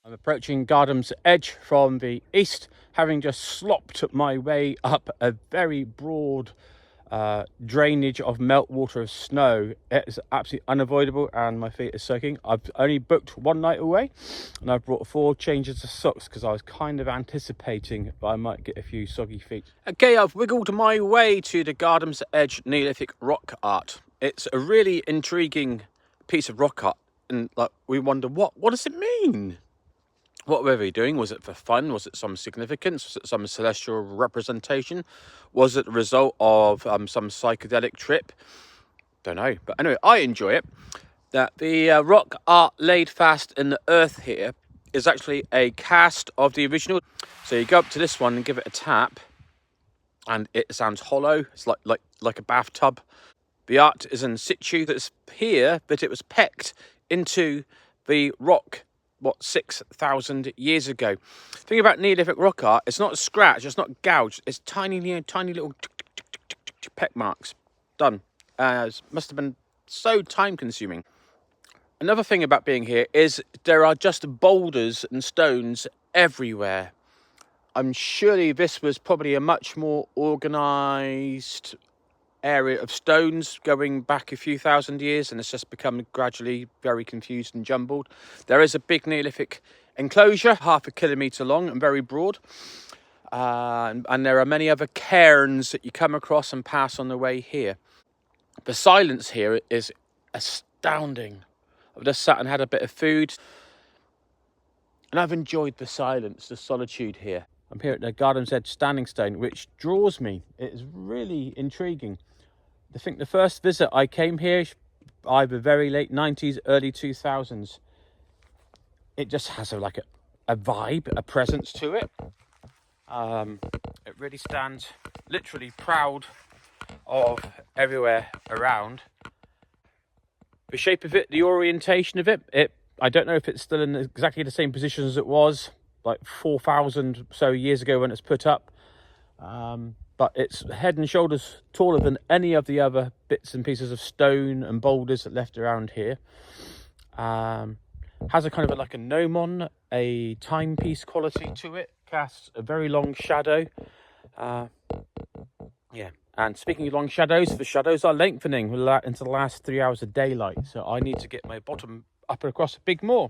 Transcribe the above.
I'm approaching Gardom's edge from the east, having just slopped my way up a very broad drainage of meltwater of snow. It's absolutely unavoidable and my feet are soaking. I've only booked 1 night away and I've brought 4 changes of socks because I was kind of anticipating that I might get a few soggy feet. Okay, I've wiggled my way to the Gardom's Edge Neolithic Rock Art. It's a really intriguing piece of rock art, and like we wonder what does it mean? What were they doing? Was it for fun? Was it some significance? Was it some celestial representation? Was it the result of some psychedelic trip? Don't know. But anyway, I enjoy it. That the rock art laid fast in the earth here is actually a cast of the original. So you go up to this one and give it a tap, and it sounds hollow. It's like a bathtub. The art is in situ. That's here, but it was pecked into the rock. 6,000 years ago. The thing about Neolithic rock art, it's not scratched, it's not gouged, it's tiny little peck marks. Done. It must have been so time consuming. Another thing about being here is there are just boulders and stones everywhere. I'm surely this was probably a much more organised area of stones going back a few thousand years, and it's just become gradually very confused and jumbled. There is a big Neolithic enclosure, 1/2 kilometre long and very broad, and there are many other cairns that you come across and pass on the way here. The silence here is astounding. I've just sat and had a bit of food and I've enjoyed the silence, the solitude here. I'm here at the Gardom's Edge Standing Stone, which draws me. It is really intriguing. I think the first visit I came here, either very late 90s, early 2000s. It just has a vibe, a presence to it. It really stands literally proud of everywhere around. The shape of it, the orientation of it, I don't know if it's still in exactly the same position as it was like 4,000 so years ago when it's put up, but it's head and shoulders taller than any of the other bits and pieces of stone and boulders that left around here. Has a kind of like a gnomon, a timepiece quality to it, casts a very long shadow. Yeah, and speaking of long shadows, the shadows are lengthening into the last 3 hours of daylight, so I need to get my bottom up and across a bit more.